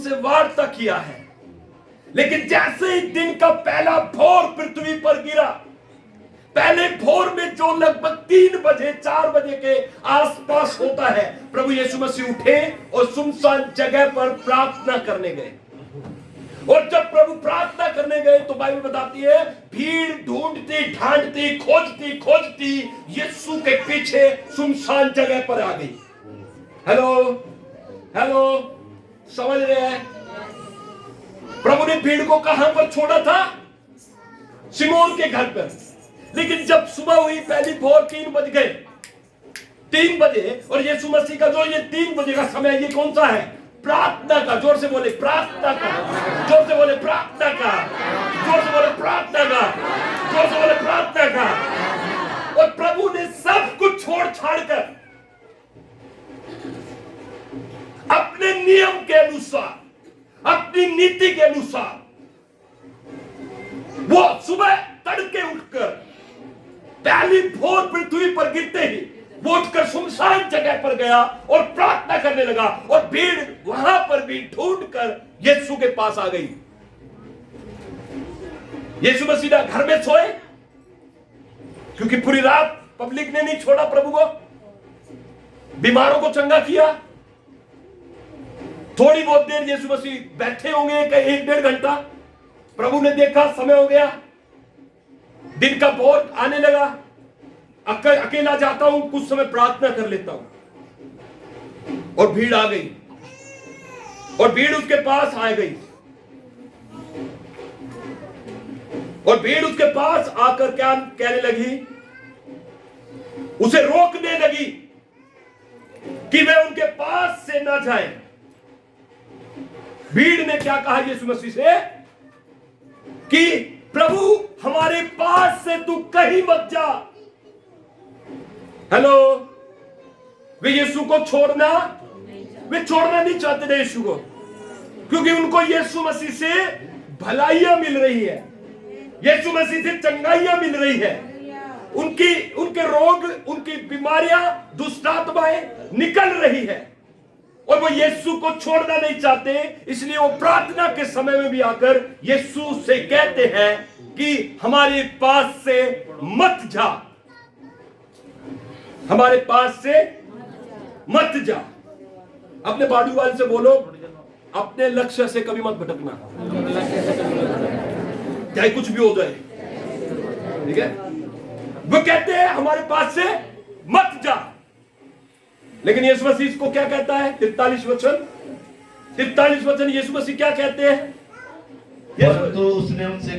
उनसे वार्ता किया है। लेकिन जैसे ही दिन का पहला भोर पृथ्वी पर गिरा, पहले भोर में जो लगभग 3 बजे 4 बजे के आसपास होता है, प्रभु यीशु मसीह उठे और सुनसान जगह पर प्रार्थना करने गए। और जब प्रभु प्रार्थना करने गए तो बाइबल बताती है भीड़ ढूंढती ढांढती खोजती यीशु के पीछे सुनसान जगह पर आ गई। हेलो, समझ रहे हैं? प्रभु ने भीड़ को कहां पर छोड़ा था? सिमोन के घर पर। लेकिन जब सुबह हुई, पहली भोर 3 बज गए, 3 बजे, और यीशु मसीह का जो ये 3 बजे का समय, ये कौन सा है? प्रार्थना का। जोर से बोले प्रार्थना का, जोर से बोले प्रार्थना का, जोर से बोले प्रार्थना का, जोर से बोले प्रार्थना का। और प्रभु ने सब कुछ छोड़ छाड़ कर अपने नियम के अनुसार, अपनी नीति के अनुसार, वो सुबह तड़के उठकर, पहली भोर पृथ्वी पर गिरते ही वो उठकर सुनसान जगह पर गया और प्रार्थना करने लगा। और भीड़ वहां पर भी ढूंढकर यीशु के पास आ गई। यीशु मसीह घर में सोए, क्योंकि पूरी रात पब्लिक ने नहीं छोड़ा प्रभु को, बीमारों को चंगा किया। थोड़ी बहुत देर यीशु मसीह बैठे होंगे, 1-1.5 घंटा। प्रभु ने देखा समय हो गया, दिन का भोर आने लगा, अकेला जाता हूं, कुछ समय प्रार्थना कर लेता हूं। और भीड़ आ गई और भीड़ उसके पास आ गई और भीड़ उसके पास आकर क्या कहने लगी? उसे रोकने लगी कि वे उनके पास से ना जाए। भीड़ ने क्या कहा यीशु मसीह से कि प्रभु हमारे पास से तू कहीं मत जा। हेलो, वे यीशु को वे छोड़ना नहीं चाहते थे यीशु को, क्योंकि उनको यीशु मसीह से भलाइयां मिल रही है, यीशु मसीह से चंगाइयां मिल रही है, उनके रोग, उनकी बीमारियां, दुष्ट आत्माएं निकल रही है, और वो यीशु को छोड़ना नहीं चाहते। इसलिए वो प्रार्थना के समय में भी आकर यीशु से कहते हैं कि हमारे पास से मत जा, हमारे पास से मत जा। अपने बाजू वाले से बोलो, अपने लक्ष्य से कभी मत भटकना, चाहे कुछ भी हो जाए। ठीक है? वो कहते हैं हमारे पास से मत जा, लेकिन यीशु मसीह इसको क्या कहता है? 43 वचन यीशु मसीह क्या कहते हैं? परंतु उसने उनसे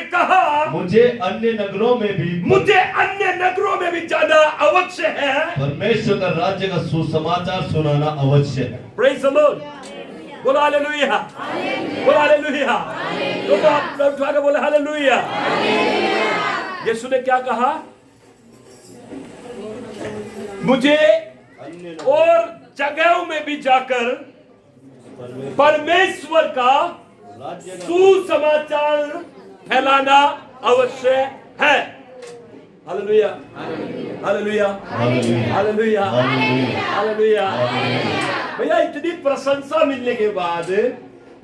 कहा मुझे अन्य नगरों में भी जाना अवश्य है, परमेश्वर का राज्य का सुसमाचार सुनाना अवश्य है। प्रेज़ द लॉर्ड, बोलो हालेलुया, बोलो हालेलुया, तो आप उठा के बोले हालेलुया। यीशु ने क्या कहा? मुझे और जगहों में भी जाकर परमेश्वर का सुसमाचार फैलाना अवश्य है। Hallelujah, hallelujah, hallelujah, hallelujah. भैया, इतनी प्रशंसा मिलने के बाद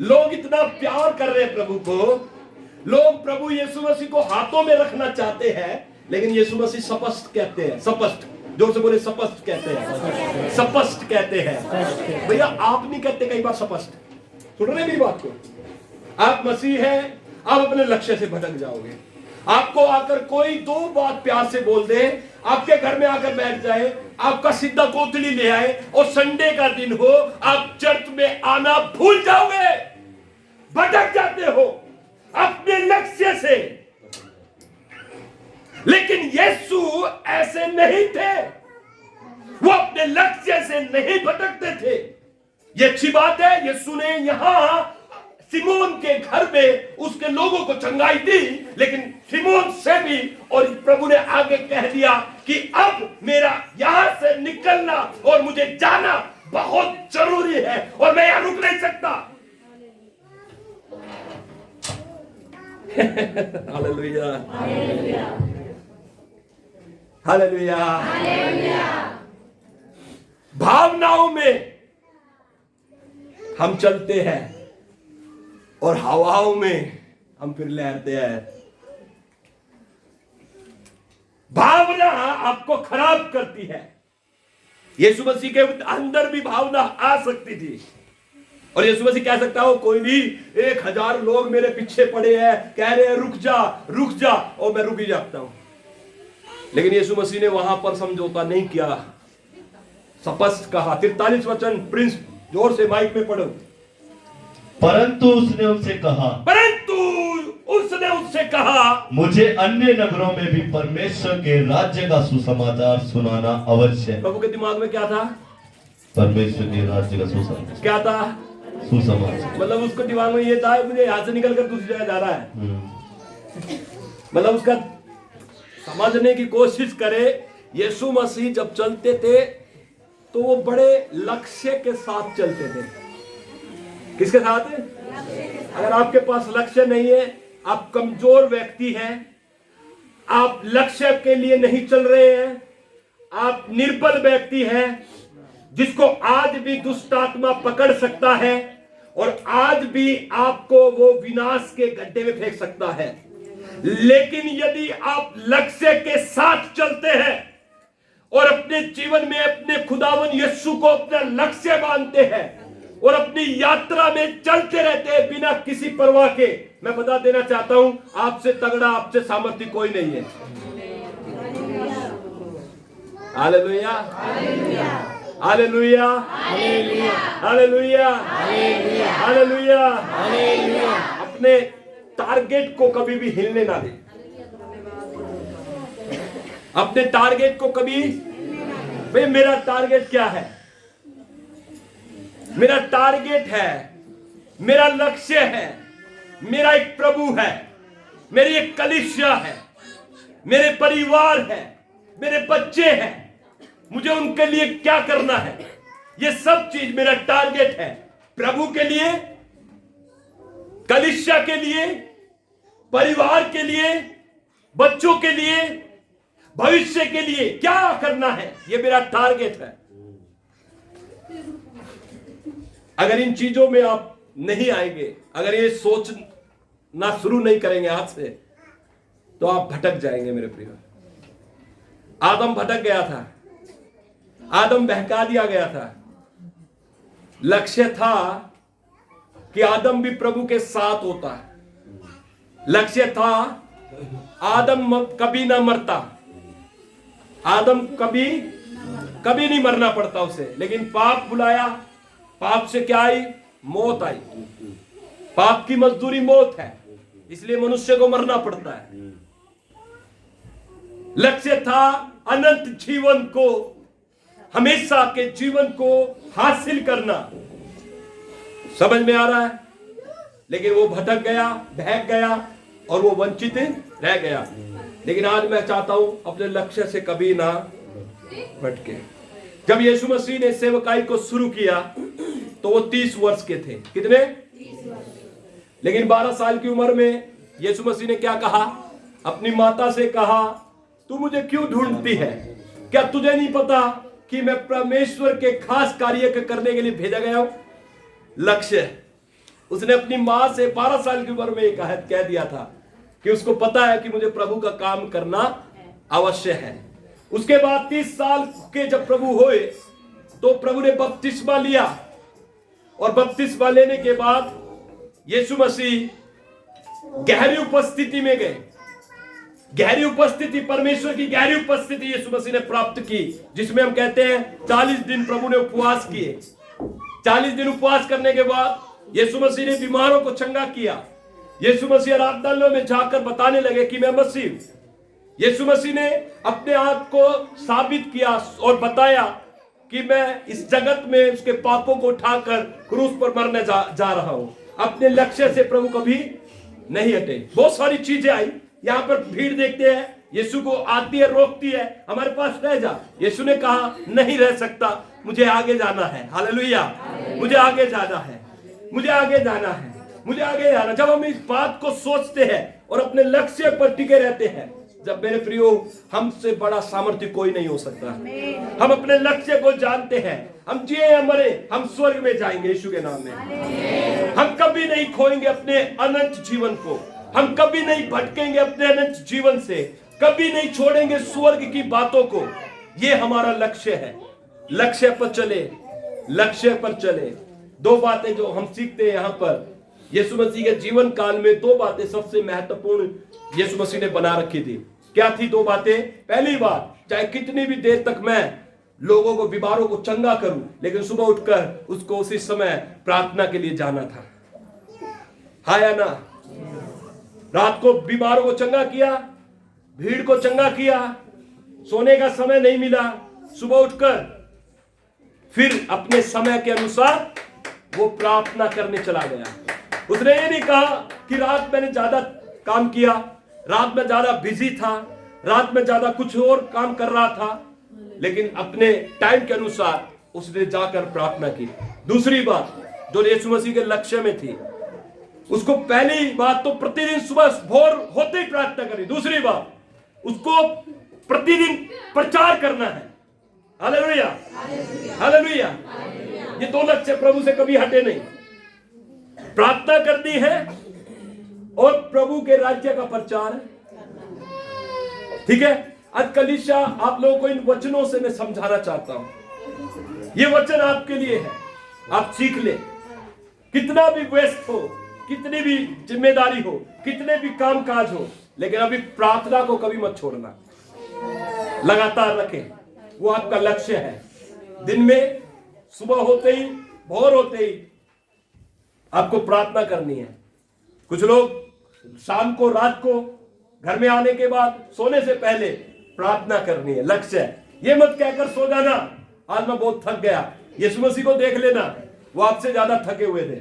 लोग इतना प्यार कर रहे हैं प्रभु को, लोग प्रभु यीशु मसीह को हाथों में रखना चाहते हैं, लेकिन यीशु मसीह स्पष्ट कहते हैं, स्पष्ट, जोर से बोले स्पष्ट कहते हैं, स्पष्ट कहते हैं। भैया, आप नहीं कहते कई बार स्पष्ट? सुन रहे मेरी बात को? आप मसीह हैं, आप अपने लक्ष्य से भटक जाओगे। आपको आकर कोई 2 बात प्यार से बोल दे, आपके घर में आकर बैठ जाए, आपका सीधा कोतली ले आए, और संडे का दिन हो, आप चर्च में आना भूल जाओगे, भटक जाते हो अपने लक्ष्य से। लेकिन यीशु ऐसे नहीं थे, वो अपने लक्ष्य से नहीं भटकते थे। ये अच्छी बात है, यीशु ने यहां सिमोन के घर में उसके लोगों को चंगाई दी, लेकिन सिमोन से भी, और प्रभु ने आगे कह दिया कि अब मेरा यहां से निकलना और मुझे जाना बहुत जरूरी है, और मैं यहां रुक नहीं सकता। Hallelujah, hallelujah. भावनाओं में हम चलते हैं और हवाओं में हम फिर लहरते हैं। भावना आपको खराब करती है। यीशु मसीह के अंदर भी भावना आ सकती थी और यीशु मसीह कह सकता हो कोई नहीं, 1000 लोग मेरे पीछे पड़े हैं, कह रहे हैं रुक जा, और मैं रुक ही जाता हूं। लेकिन यीशु मसीह ने वहां पर समझौता नहीं किया, स्पष्ट कहा। 43 वचन, प्रिंस जोर से माइक में पढ़ो। परंतु उसने उससे कहा, मुझे अन्य नगरों में भी परमेश्वर के राज्य का सुसमाचार सुनाना अवश्य है। प्रभु के दिमाग में क्या था? परमेश्वर के राज्य का सुसमाचार। क्या था? सुसमाचार। मतलब उसको दिमाग में ये था मुझे यहाँ से निकल कर दूसरी जगह जा रहा है। मतलब उसका समझने की कोशिश करे, यीशु मसीह जब चलते थे तो वो बड़े लक्ष्य के साथ चलते थे। किसके साथ? अगर आपके पास लक्ष्य नहीं है, आप कमजोर व्यक्ति हैं, आप लक्ष्य के लिए नहीं चल रहे हैं, आप निर्बल व्यक्ति हैं जिसको आज भी दुष्ट आत्मा पकड़ सकता है और आज भी आपको वो विनाश के गड्ढे में फेंक सकता है। लेकिन यदि आप लक्ष्य के साथ चलते हैं और अपने जीवन में अपने खुदावन यीशु को अपना लक्ष्य मानते हैं और अपनी यात्रा में चलते रहते हैं बिना किसी परवाह के, मैं बता देना चाहता हूं, आपसे तगड़ा, आपसे सामर्थ्य कोई नहीं है। Hallelujah, hallelujah, hallelujah, hallelujah. अपने टारगेट को कभी भी हिलने ना दे। अपने टारगेट को कभी, भाई मेरा टारगेट क्या है? मेरा टारगेट है, मेरा लक्ष्य है, मेरा एक प्रभु है, मेरी एक कलीसिया है, मेरे परिवार है, मेरे बच्चे हैं, मुझे उनके लिए क्या करना है, ये सब चीज मेरा टारगेट है। प्रभु के लिए, कलीसिया के लिए, परिवार के लिए, बच्चों के लिए, भविष्य के लिए क्या करना है, ये मेरा टारगेट है। अगर इन चीजों में आप नहीं आएंगे, अगर ये सोचना शुरू नहीं करेंगे आज से, तो आप भटक जाएंगे मेरे प्रिय। आदम भटक गया था, आदम बहका दिया गया था। लक्ष्य था कि आदम भी प्रभु के साथ होता। लक्ष्य था आदम कभी ना मरता, आदम कभी नहीं मरना पड़ता उसे। लेकिन पाप बुलाया, पाप से क्या आई? मौत आई। पाप की मजदूरी मौत है, इसलिए मनुष्य को मरना पड़ता है। लक्ष्य था अनंत जीवन को, हमेशा के जीवन को हासिल करना। समझ में आ रहा है? लेकिन वो भटक गया, बहक गया और वो वंचित रह गया। लेकिन आज मैं चाहता हूं अपने लक्ष्य से कभी ना भटके। जब यीशु मसीह ने सेवकाई को शुरू किया तो वो 30 वर्ष के थे। कितने? 30 वर्ष। लेकिन 12 साल की उम्र में यीशु मसीह ने क्या कहा? अपनी माता से कहा, तू मुझे क्यों ढूंढती है? क्या तुझे नहीं पता कि मैं परमेश्वर के खास कार्य करने के लिए भेजा गया हूं? लक्ष्य। उसने अपनी मां से 12 साल की उम्र में एक कह दिया था कि उसको पता है कि मुझे प्रभु का काम करना अवश्य है। उसके बाद 30 साल के जब प्रभु हुए तो प्रभु ने बपतिस्मा लिया और बपतिस्मा लेने के बाद यीशु मसीह गहरी उपस्थिति में गए। गहरी उपस्थिति, परमेश्वर की गहरी उपस्थिति यीशु मसीह ने प्राप्त की, जिसमें हम कहते हैं 40 दिन प्रभु ने उपवास किए। 40 दिन उपवास करने के बाद यीशु मसीह ने बीमारों को चंगा किया। यीशु मसीह आराधनालयों में जाकर बताने लगे कि मैं मसीह हूं। यीशु मसीह ने अपने आप को साबित किया और बताया कि मैं इस जगत में उसके पापों को उठाकर क्रूस पर मरने जा रहा हूं। अपने लक्ष्य से प्रभु कभी नहीं हटे। बहुत सारी चीजें आई, यहाँ पर भीड़ देखते हैं, यीशु को आती है, रोकती है, हमारे पास रह जा। यीशु ने कहा नहीं रह सकता, मुझे आगे जाना है। हालेलुया, मुझे आगे जाना है, मुझे आगे जाना है, मुझे आगे जाना। जब हम इस बात को सोचते हैं और अपने लक्ष्य पर टिके रहते हैं, जब मेरे प्रियो, हमसे बड़ा सामर्थ्य कोई नहीं हो सकता। हम अपने लक्ष्य को जानते हैं, हम जिए या मरे, हम स्वर्ग में जाएंगे यीशु के नाम में। हम कभी नहीं खोएंगे अपने अनंत जीवन को, हम कभी नहीं भटकेंगे अपने अनंत जीवन से, कभी नहीं छोड़ेंगे स्वर्ग की बातों को। ये हमारा लक्ष्य है। लक्ष्य पर चले, लक्ष्य पर चले। दो बातें जो हम सीखते हैं यहां पर, यीशु मसीह के जीवन काल में दो बातें सबसे महत्वपूर्ण यीशु मसीह ने बना रखी थी। क्या थी दो बातें? पहली बात, चाहे कितनी भी देर तक मैं लोगों को, बीमारों को चंगा करूं, लेकिन सुबह उठकर उसको उसी समय प्रार्थना के लिए जाना था। हाँ या ना? रात को बीमारों को चंगा किया, भीड़ को चंगा किया, सोने का समय नहीं मिला, सुबह उठकर फिर अपने समय के अनुसार वो प्रार्थना करने चला गया। उसने ये नहीं कहा कि रात मैंने ज्यादा काम किया, रात में ज्यादा बिजी था, रात में ज्यादा कुछ और काम कर रहा था, लेकिन अपने टाइम के अनुसार उसने जाकर प्रार्थना की। दूसरी बात जो यीशु मसीह के लक्ष्य में थी, उसको पहली बात तो प्रतिदिन सुबह भोर होते ही प्रार्थना करी। दूसरी बात, उसको प्रतिदिन प्रचार करना है। Hallelujah, hallelujah. ये दो लक्ष्य प्रभु से कभी हटे नहीं। प्रार्थना करनी है और प्रभु के राज्य का प्रचार है। ठीक है? आज कलीसिया आप लोगों को इन वचनों से मैं समझाना चाहता हूं। ये वचन आपके लिए है, आप सीख ले। कितना भी व्यस्त हो, कितनी भी जिम्मेदारी हो, कितने भी कामकाज हो, लेकिन अभी प्रार्थना को कभी मत छोड़ना, लगातार रखें। वो आपका लक्ष्य है। दिन में सुबह होते ही, भोर होते ही आपको प्रार्थना करनी है। कुछ लोग शाम को, रात को, घर में आने के बाद, सोने से पहले प्रार्थना करनी है। लक्ष्य है। ये मत कहकर सो जाना, आज मैं बहुत थक गया। यीशु मसीह को देख लेना, वो आपसे ज्यादा थके हुए थे,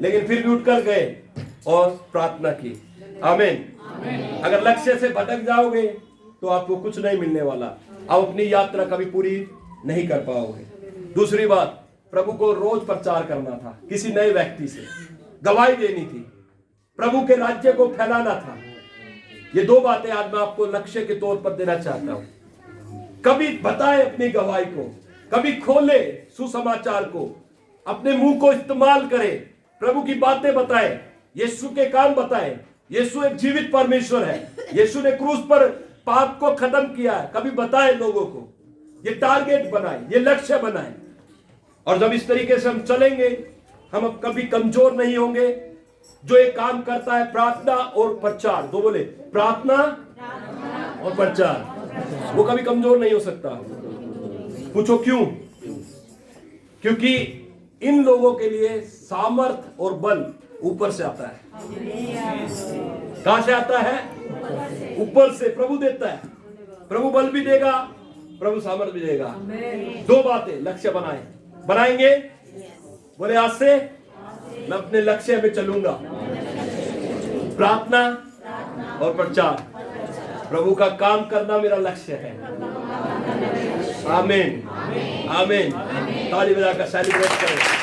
लेकिन फिर भी उठकर गए और प्रार्थना की। आमीन। अगर लक्ष्य से भटक जाओगे तो आपको कुछ नहीं मिलने वाला, आप अपनी यात्रा कभी पूरी नहीं कर पाओगे। दूसरी बात, प्रभु को रोज प्रचार करना था, किसी नए व्यक्ति से गवाही देनी थी, प्रभु के राज्य को फैलाना था। ये दो बातें आज मैं आपको लक्ष्य के तौर पर देना चाहता हूं। कभी बताए अपनी गवाही को, कभी खोले सुसमाचार को, अपने मुंह को इस्तेमाल करे, प्रभु की बातें बताए, यीशु के काम बताए। यीशु एक जीवित परमेश्वर है। यीशु ने क्रूस पर पाप को खत्म किया है। कभी बताए लोगों को, ये टारगेट बनाए, ये लक्ष्य बनाए। और जब इस तरीके से हम चलेंगे, हम अब कभी कमजोर नहीं होंगे। जो एक काम करता है प्रार्थना और प्रचार, दो बोले, प्रार्थना और प्रचार, वो कभी कमजोर नहीं हो सकता। पूछो क्यों? क्योंकि इन लोगों के लिए सामर्थ और बल ऊपर से आता है। कहां से आता है? ऊपर से। प्रभु देता है, प्रभु बल भी देगा, प्रभु सामर्थ भी देगा। दो बातें लक्ष्य बनाएंगे। बोले आज से मैं अपने लक्ष्य में चलूंगा, प्रार्थना और प्रचार, प्रभु का काम करना मेरा लक्ष्य है। आमीन, आमीन। ताली बजाकर सेलिब्रेट करें।